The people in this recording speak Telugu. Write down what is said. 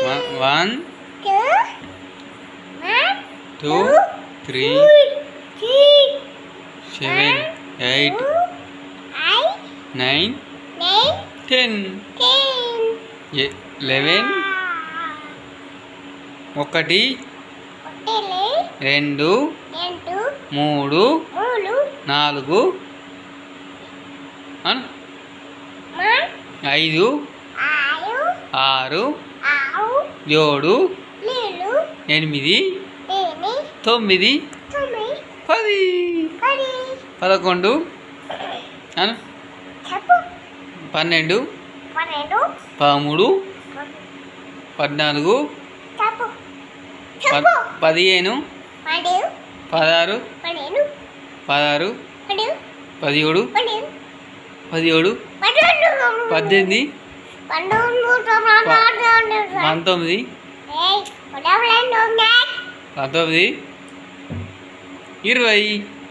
1 2 3 7 8 9 10 11 1 2 3 4 5 6 7 8 9 10 11 12 13 14 15 16 17 17 18 18 19 20